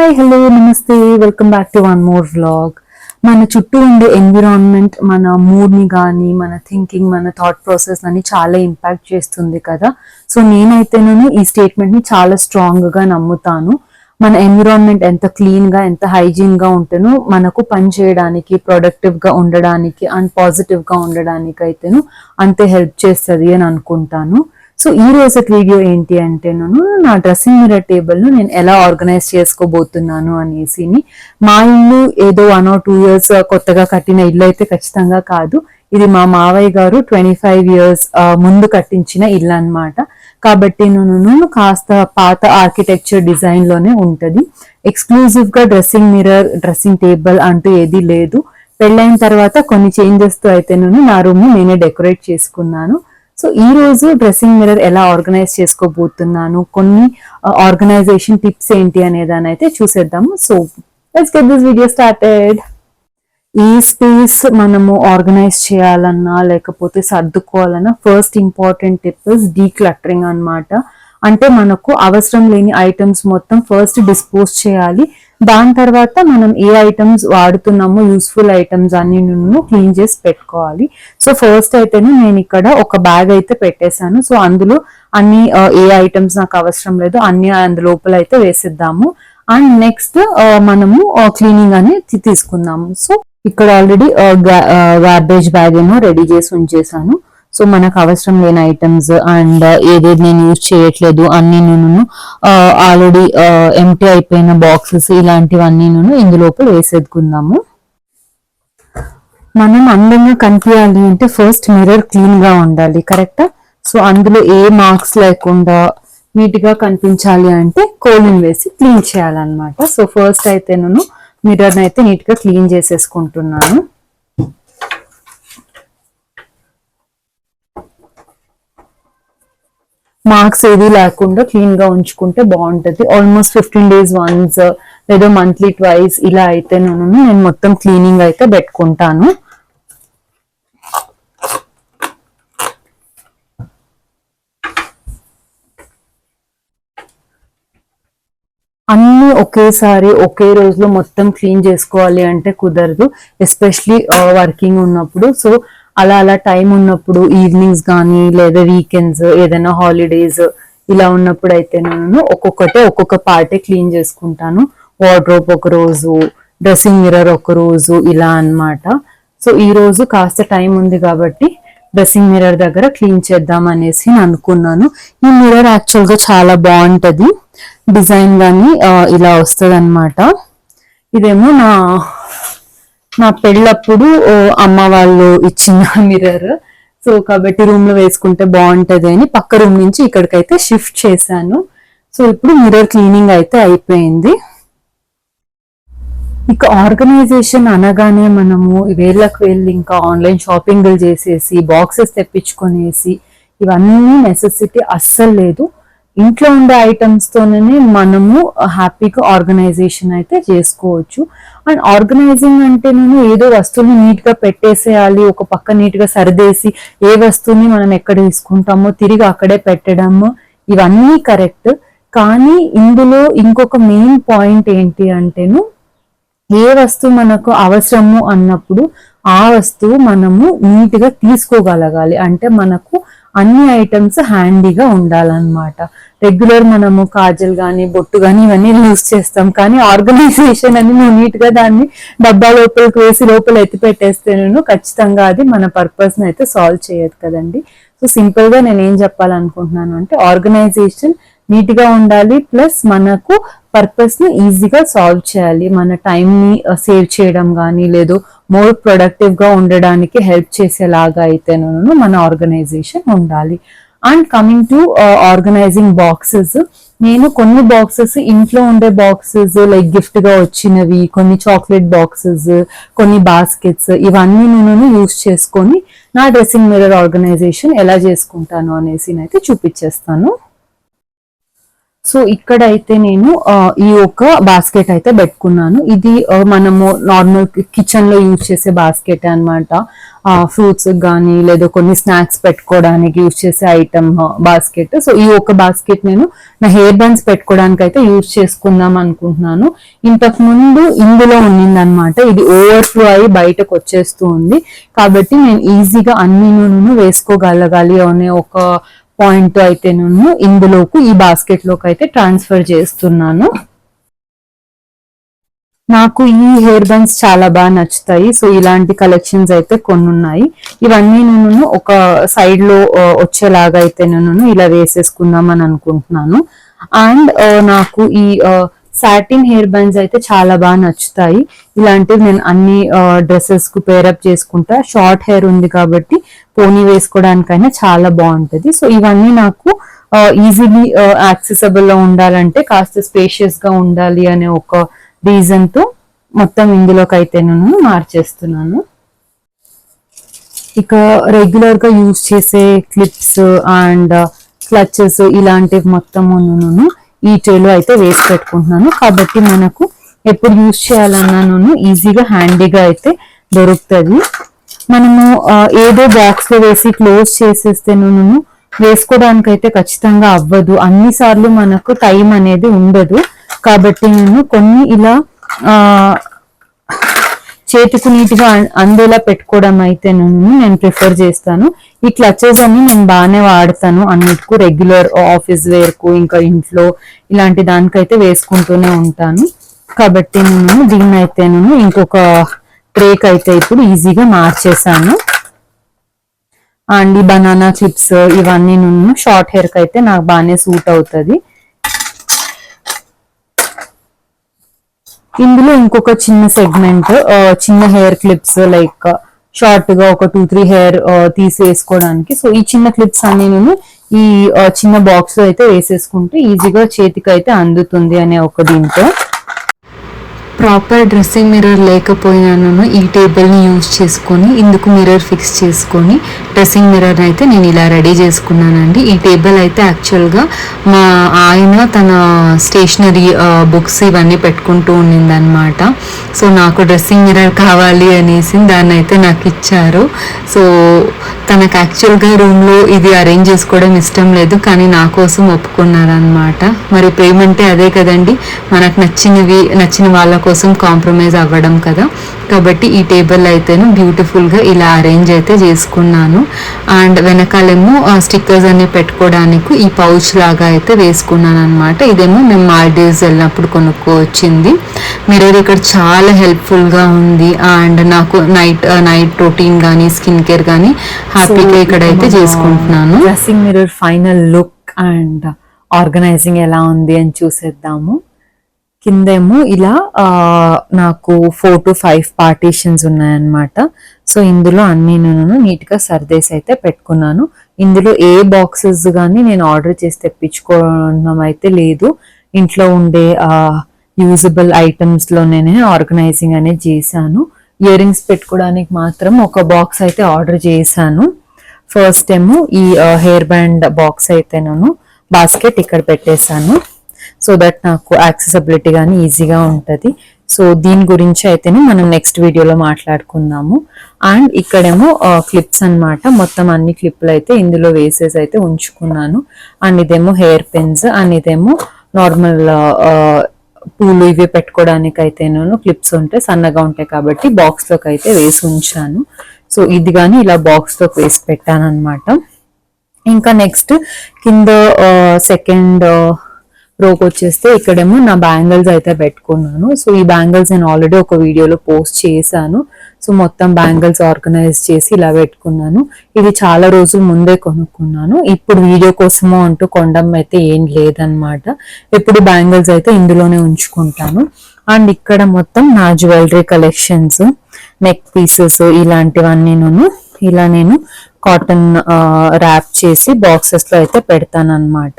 Hi hello నమస్తే welcome back to one more vlog. మన చుట్టూ ఉండే ఎన్విరాన్మెంట్ మన మూడ్ని కానీ మన థింకింగ్ మన థాట్ ప్రాసెస్ అని చాలా ఇంపాక్ట్ చేస్తుంది కదా. సో నేనైతేనూ ఈ స్టేట్మెంట్ని చాలా స్ట్రాంగ్గా నమ్ముతాను. మన ఎన్విరాన్మెంట్ ఎంత క్లీన్గా ఎంత హైజీన్గా ఉంటేనో మనకు పని చేయడానికి ప్రొడక్టివ్గా ఉండడానికి అండ్ పాజిటివ్గా ఉండడానికి అయితేను అంతే హెల్ప్ చేస్తుంది అని అనుకుంటాను. సో ఈ రోజు వీడియో ఏంటి అంటే నా డ్రెస్సింగ్ మిర్రర్ టేబుల్ ను నేను ఎలా ఆర్గనైజ్ చేసుకోబోతున్నాను అనేసి. మా ఇల్లు ఏదో 1 or 2 years కొత్తగా కట్టిన ఇల్లు అయితే ఖచ్చితంగా కాదు. ఇది మా మావయ్య గారు 25 years ముందు కట్టించిన ఇల్లు అన్నమాట. కాబట్టి నేను కాస్త పాత ఆర్కిటెక్చర్ డిజైన్ లోనే ఉంటది. ఎక్స్క్లూజివ్ గా డ్రెస్సింగ్ మిర్రర్ డ్రెస్సింగ్ టేబుల్ అంటూ ఏది లేదు. పెళ్ళైన తర్వాత కొన్ని చేంజెస్ తో అయితే నా రూమ్ నేనే డెకరేట్ చేసుకున్నాను. సో ఈ రోజు డ్రెస్సింగ్ మిర్రర్ ఎలా ఆర్గనైజ్ చేసుకోబోతున్నాను, కొన్ని ఆర్గనైజేషన్ టిప్స్ ఏంటి అనేదాన్ని అయితే చూసేద్దాము. So let's get this video started. ఈ స్పేస్ మనము ఆర్గనైజ్ చేయాలన్నా లేకపోతే సర్దుకోవాలన్నా first important tip is decluttering అన్నమాట. అంటే మనకు అవసరం లేని ఐటమ్స్ మొత్తం ఫస్ట్ డిస్పోజ్ చేయాలి. దాని తర్వాత మనం ఏ ఐటమ్స్ వాడుతున్నామో యూస్ఫుల్ ఐటమ్స్ అన్ని క్లీన్ చేసి పెట్టుకోవాలి. సో ఫస్ట్ అయితేనే నేను ఇక్కడ ఒక బ్యాగ్ అయితే పెట్టేశాను. సో అందులో అన్ని ఏ ఐటమ్స్ నాకు అవసరం లేదు అన్ని అందులోపల అయితే వేసిద్దాము. అండ్ నెక్స్ట్ మనము క్లీనింగ్ అనేది తీసుకుందాము. సో ఇక్కడ ఆల్రెడీ గార్బేజ్ బ్యాగ్ ఏమో రెడీ చేసి ఉంచేసాను. సో మనకు అవసరం లేని ఐటమ్స్ అండ్ ఏదేది నేను యూజ్ చేయట్లేదు అన్ని నేను ఆల్రెడీ ఎంటీ అయిపోయిన బాక్సెస్ ఇలాంటివన్నీ నేను ఇందులోపల వేసేసుకుందాము. మనం అందంగా కనిపించాలి అంటే ఫస్ట్ మిర్రర్ క్లీన్ గా ఉండాలి, కరెక్టా? సో అందులో ఏ మార్క్స్ లేకుండా నీట్ గా కనిపించాలి అంటే కోలిన్ వేసి క్లీన్ చేయాలన్నమాట. సో ఫస్ట్ అయితే నేను మిర్రర్ అయితే నీట్ గా క్లీన్ చేసేసుకుంటున్నాను. మార్క్స్ ఏది లేకుండా క్లీన్ గా ఉంచుకుంటే బాగుంటది. ఆల్మోస్ట్ 15 days వన్స్ లేదా మంత్లీ ట్వైస్ ఇలా అయితే నేను మొత్తం క్లీనింగ్ అయితే పెట్టుకుంటాను. అన్ని ఒకేసారి ఒకే రోజులో మొత్తం క్లీన్ చేసుకోవాలి అంటే కుదరదు, ఎస్పెషలీ వర్కింగ్ ఉన్నప్పుడు. సో అలా టైం ఉన్నప్పుడు ఈవినింగ్స్ కానీ లేదా వీకెండ్స్ ఏదైనా హాలిడేస్ ఇలా ఉన్నప్పుడు అయితే నేను ఒక్కొక్క పార్టే క్లీన్ చేసుకుంటాను. వార్డ్రోబ్ ఒక రోజు, డ్రెస్సింగ్ మిర్రర్ ఒక రోజు ఇలా అన్నమాట. సో ఈ రోజు కాస్త టైం ఉంది కాబట్టి డ్రెస్సింగ్ మిర్రర్ దగ్గర క్లీన్ చేద్దాం అనేసి అనుకున్నాను. ఈ మిర్రర్ యాక్చువల్ గా చాలా బాగుంటది, డిజైన్ గానీ ఇలా వస్తుంది అనమాట. ఇదేమో నా పెళ్ళప్పుడు అమ్మ వాళ్ళు ఇచ్చిన మిర్రర్. సో కాబట్టి రూమ్ లో వేసుకుంటే బాగుంటది అని పక్క రూమ్ నుంచి ఇక్కడికైతే షిఫ్ట్ చేశాను. సో ఇప్పుడు మిర్రర్ క్లీనింగ్ అయితే అయిపోయింది. ఇక ఆర్గనైజేషన్ అనగానే మనము వేళ్ళకి వెళ్ళి ఇంకా ఆన్లైన్ షాపింగ్ చేసేసి బాక్సెస్ తెప్పించుకొనేసి ఇవన్నీ నెసెసిటీ అస్సలు లేదు. ఇంట్లో ఉండే ఐటమ్స్ తోనే మనము హ్యాపీగా ఆర్గనైజేషన్ అయితే చేసుకోవచ్చు. అండ్ ఆర్గనైజింగ్ అంటే నేను ఏదో వస్తువుని నీట్ గా పెట్టేసేయాలి, ఒక పక్క నీట్ గా సర్దేసి ఏ వస్తువుని మనం ఎక్కడ తీసుకుంటామో తిరిగి అక్కడే పెట్టడము ఇవన్నీ కరెక్ట్. కానీ ఇందులో ఇంకొక మెయిన్ పాయింట్ ఏంటి అంటేను ఏ వస్తువు మనకు అవసరము అన్నప్పుడు ఆ వస్తువు మనము నీట్ గా తీసుకోగలగాలి. అంటే మనకు అన్ని ఐటమ్స్ హ్యాండీగా ఉండాలన్నమాట. రెగ్యులర్ మనము కాజల్ గానీ బొట్టు గానీ ఇవన్నీ యూజ్ చేస్తాం, కానీ ఆర్గనైజేషన్ అని నువ్వు నీట్ గా దాన్ని డబ్బా లోపలికి వేసి లోపల ఎత్తి పెట్టేస్తే ఖచ్చితంగా అది మన పర్పస్ ని అయితే సాల్వ్ చేయదు కదండి. సో సింపుల్ గా నేను ఏం చెప్పాలనుకుంటున్నాను అంటే ఆర్గనైజేషన్ నీట్ గా ఉండాలి, ప్లస్ మనకు పర్పస్ ని ఈజీగా సాల్వ్ చేయాలి. మన టైం ని సేవ్ చేయడం కానీ లేదు మోర్ ప్రొడక్టివ్ గా ఉండడానికి హెల్ప్ చేసేలాగా అయితే మన ఆర్గనైజేషన్ ఉండాలి. And coming to organising boxes, నేను కొన్ని బాక్సెస్ ఇంట్లో ఉండే బాక్సెస్ లైక్ గిఫ్ట్ గా వచ్చినవి, కొన్ని చాక్లెట్ బాక్సెస్, కొన్ని బాస్కెట్స్ ఇవన్నీ నేను యూజ్ చేసుకొని నా డ్రెస్సింగ్ మిర్రర్ ఆర్గనైజేషన్ ఎలా చేసుకుంటాను అనేసి అయితే చూపించేస్తాను. సో ఇక్కడ అయితే నేను ఈ ఒక బాస్కెట్ అయితే పెట్టుకున్నాను. ఇది మనము నార్మల్ కిచెన్ లో యూజ్ చేసే బాస్కెట్ అన్నమాట. ఫ్రూట్స్ కానీ లేదా కొన్ని స్నాక్స్ పెట్టుకోవడానికి యూజ్ చేసే ఐటమ్ బాస్కెట్. సో ఈ ఒక బాస్కెట్ నేను నా హెయిర్ బ్యాండ్స్ పెట్టుకోవడానికి అయితే యూజ్ చేసుకుందాం అనుకుంటున్నాను. ఇంతకు ముందు ఇందులో ఉన్నిందనమాట, ఇది ఓవర్ఫ్లో అయ్యి బయటకు వచ్చేస్తూ ఉంది. కాబట్టి నేను ఈజీగా అన్ని నూనె వేసుకోగలగాలి అనే ఒక పాయింట్ అయితే నేను ఇందులోకి ఈ బాస్కెట్ లోకి అయితే ట్రాన్స్ఫర్ చేస్తున్నాను. నాకు ఈ హెయిర్ బ్యాండ్స్ చాలా బాగా నచ్చుతాయి. సో ఇలాంటి కలెక్షన్స్ అయితే కొన్ని ఉన్నాయి. ఇవన్నీ నేను ఒక సైడ్ లో వచ్చేలాగా అయితే నేను ఇలా వేసేసుకుందాం అని అనుకుంటున్నాను. అండ్ నాకు ఈ సాటిన్ హెయిర్ బ్యాండ్స్ అయితే చాలా బాగా నచ్చుతాయి. ఇలాంటివి నేను అన్ని డ్రెస్సెస్ కు పేరప్ చేసుకుంటా. షార్ట్ హెయిర్ ఉంది కాబట్టి పోనీ వేసుకోవడానికైనా చాలా బాగుంటది. సో ఇవన్నీ నాకు ఈజీలీ యాక్సెసిబుల్ లో ఉండాలంటే కాస్త స్పేషియస్ గా ఉండాలి అనే ఒక రీజన్ తో మొత్తం ఇందులోకి అయితే నేను మార్చేస్తున్నాను. ఇక రెగ్యులర్ గా యూజ్ చేసే క్లిప్స్ అండ్ క్లచెస్ ఇలాంటివి మొత్తం నేను ఈ ట్రేలో అయితే వేసి పెట్టుకుంటున్నాను. కాబట్టి మనకు ఎప్పుడు యూజ్ చేయాలన్నా ఈజీగా హ్యాండీగా అయితే దొరుకుతుంది. మనము ఏదో బాక్స్ లో వేసి క్లోజ్ చేసేస్తే వేసుకోవడానికి అయితే ఖచ్చితంగా అవ్వదు. అన్నిసార్లు మనకు టైం అనేది ఉండదు. కాబట్టి నేను కొన్ని ఇలా చేతికి నీట్గా అందేలా పెట్టుకోవడం అయితే నేను ప్రిఫర్ చేస్తాను. ఈ క్లచెస్ అన్ని నేను బాగానే వాడతాను అన్నిటికు, రెగ్యులర్ ఆఫీస్ వేర్ కు ఇంకా ఇంట్లో ఇలాంటి దానికైతే వేసుకుంటూనే ఉంటాను. కాబట్టి నేను దీన్ని అయితే ఇంకొక ట్రేక్ అయితే ఇప్పుడు ఈజీగా మార్చేసాను. అండ్ ఈ బనానా క్లిప్స్ ఇవన్నీ షార్ట్ హెయిర్ కి అయితే నాకు బాగానే సూట్ అవుతుంది. ఇందులో ఇంకొక చిన్న సెగ్మెంట్ చిన్న హెయిర్ క్లిప్స్ లైక్ షార్ట్ గా ఒక 2-3 హెయిర్ తీసేసుకోవడానికి. సో ఈ చిన్న క్లిప్స్ అన్ని నేను ఈ చిన్న బాక్స్ లో అయితే వేసేసుకుంటే ఈజీగా చేతికి అయితే అందుతుంది అనే ఒక దీంతో. ప్రాపర్ డ్రెస్సింగ్ మిర్రర్ లేకపోయినా ఈ టేబుల్ని యూజ్ చేసుకొని ఇందుకు మిర్రర్ ఫిక్స్ చేసుకొని డ్రెస్సింగ్ మిర్రర్ అయితే నేను ఇలా రెడీ చేసుకున్నానండి. ఈ టేబుల్ అయితే యాక్చువల్గా మా ఆయన తన స్టేషనరీ బుక్స్ ఇవన్నీ పెట్టుకుంటూ ఉన్నిందనమాట. సో నాకు డ్రెస్సింగ్ మిర్రర్ కావాలి అనేసి దాన్ని అయితే నాకు ఇచ్చారు. సో తనకు యాక్చువల్గా రూమ్లో ఇది అరేంజ్ చేసుకోవడం ఇష్టం లేదు, కానీ నా కోసం ఒప్పుకున్నారనమాట. మరి ప్రేమ అంటే అదే కదండి, మనకు నచ్చిన వాళ్ళ కోసం కాంప్రమైజ్ అవ్వడం కదా. కాబట్టి ఈ టేబుల్ అయితేను బ్యూటిఫుల్గా ఇలా అరేంజ్ అయితే చేసుకున్నాను. అండ్ వెనకాలేమో స్టిక్కర్స్ అన్ని పెట్టుకోవడానికి ఈ పౌచ్ లాగా అయితే వేసుకున్నాను అనమాట. ఇదేమో మేము మాల్దీవ్స్ వెళ్ళినప్పుడు కొనుక్కొచ్చింది. మిర్రర్ ఇక్కడ చాలా హెల్ప్ఫుల్గా ఉంది. అండ్ నాకు నైట్ రొటీన్ కానీ స్కిన్ కేర్ కానీ హ్యాపీగా ఇక్కడైతే చేసుకుంటున్నాను. Dressing mirror final look and organising ఎలా ఉంది అని చూసేద్దాము. కిందేమో ఇలా నాకు 4 to 5 పార్టీషన్స్ ఉన్నాయన్నమాట. సో ఇందులో అన్ని నేను నీట్గా సర్దేసి అయితే పెట్టుకున్నాను. ఇందులో ఏ బాక్సెస్ కానీ నేను ఆర్డర్ చేసి తెప్పించుకోవడం అయితే లేదు. ఇంట్లో ఉండే యూజబుల్ ఐటమ్స్ లో నేను ఆర్గనైజింగ్ అనేది చేశాను. ఇయర్ రింగ్స్ పెట్టుకోవడానికి మాత్రం ఒక బాక్స్ అయితే ఆర్డర్ చేశాను. ఫస్ట్ ఏమో ఈ హెయిర్ బ్యాండ్ బాక్స్ అయితే నేను బాస్కెట్ ఇక్కడ పెట్టేశాను. సో దట్ నాకు యాక్సెసిబిలిటీ కానీ ఈజీగా ఉంటుంది. సో దీని గురించి అయితేనే మనం నెక్స్ట్ వీడియోలో మాట్లాడుకుందాము. అండ్ ఇక్కడేమో క్లిప్స్ అన్నమాట. మొత్తం అన్ని క్లిప్లు అయితే ఇందులో వేసేసి అయితే ఉంచుకున్నాను. అండ్ ఇదేమో హెయిర్ పిన్స్, అండ్ ఇదేమో నార్మల్ పూలు ఇవి పెట్టుకోవడానికి అయితే నేను క్లిప్స్ ఉంటాయి, సన్నగా ఉంటాయి కాబట్టి బాక్స్ లోకి అయితే వేసి ఉంచాను. సో ఇది కానీ ఇలా బాక్స్ లోకి వేసి పెట్టాను అనమాట. ఇంకా నెక్స్ట్ కింద సెకండ్ రోకి వచ్చేస్తే ఇక్కడేమో నా బ్యాంగిల్స్ అయితే పెట్టుకున్నాను. సో ఈ బ్యాంగిల్స్ నేను ఆల్రెడీ ఒక వీడియోలో పోస్ట్ చేశాను. సో మొత్తం బ్యాంగిల్స్ ఆర్గనైజ్ చేసి ఇలా పెట్టుకున్నాను. ఇది చాలా రోజుల ముందే కొనుక్కున్నాను. ఇప్పుడు వీడియో కోసమో అంటూ కొనడం అయితే ఏం లేదనమాట. ఎప్పుడు బ్యాంగిల్స్ అయితే ఇందులోనే ఉంచుకుంటాను. అండ్ ఇక్కడ మొత్తం నా జ్యువెలరీ కలెక్షన్స్, నెక్ పీసెస్ ఇలాంటివన్నీ ఇలా నేను కాటన్ ర్యాప్ చేసి బాక్సెస్ లో అయితే పెడతాను అనమాట.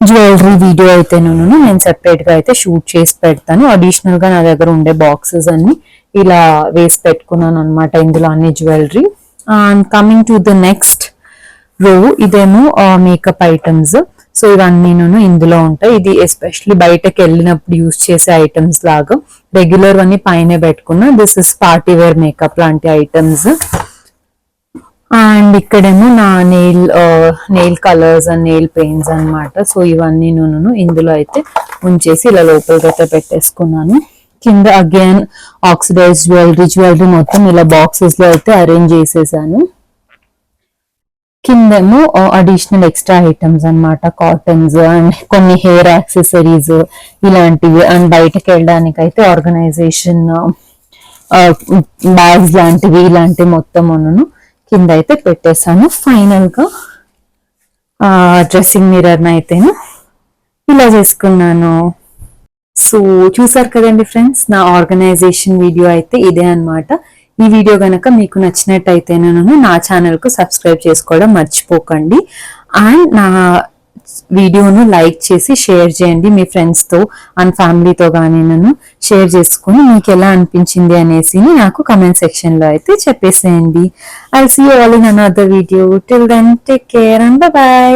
జ్యువెలరీ వీడియో అయితే నేను సెపరేట్ గా అయితే షూట్ చేసి పెడతాను. అడిషనల్ గా నా దగ్గర ఉండే బాక్సెస్ అన్ని ఇలా వేసి పెట్టుకున్నాను అనమాట. ఇందులో అన్ని jewellery. And coming to the next రో, ఇదేమో మేకప్ ఐటమ్స్. సో ఇవన్నీ ఇందులో ఉంటాయి. ఇది ఎస్పెషల్లీ బయటకు వెళ్ళినప్పుడు యూజ్ చేసే ఐటమ్స్ లాగా, రెగ్యులర్ అన్ని పైన పెట్టుకున్నా. This is party wear makeup లాంటి ఐటమ్స్. అండ్ ఇక్కడేమో నా nail colours and nail paints అన్నమాట. సో ఇవన్నీ నేను ఇందులో అయితే ఉంచేసి ఇలా లోపలికి అయితే పెట్టేసుకున్నాను. కింద అగైన్ ఆక్సిడైజ్ జ్యువెలరీ మొత్తం ఇలా బాక్సెస్ లో అయితే అరేంజ్ చేసేసాను. కిందేమో అడిషనల్ ఎక్స్ట్రా ఐటమ్స్ అన్నమాట, కాటన్స్ అండ్ కొన్ని హెయిర్ యాక్సెసరీస్ ఇలాంటివి. అండ్ బయటకు వెళ్ళడానికి అయితే ఆర్గనైజేషన్ బ్యాగ్స్ లాంటివి ఇలాంటివి మొత్తం కింద అయితే పెట్టేశాను. ఫైనల్ గా డ్రెస్సింగ్ మిర్రర్ అయితేను ఇలా చేసుకున్నాను. సో చూసారు కదండి ఫ్రెండ్స్, నా ఆర్గనైజేషన్ వీడియో అయితే ఇదే అన్నమాట. ఈ వీడియో గనక మీకు నచ్చినట్టయితే నా ఛానల్ కు సబ్స్క్రైబ్ చేసుకోవడం మర్చిపోకండి. అండ్ నా వీడియోను లైక్ చేసి షేర్ చేయండి మీ ఫ్రెండ్స్ తో అండ్ ఫ్యామిలీతో కానీ షేర్ చేసుకుని మీకు ఎలా అనిపించింది అనేసి నాకు కమెంట్ సెక్షన్ లో అయితే చెప్పేసేయండి. I see you all in another video. Till then take care and by.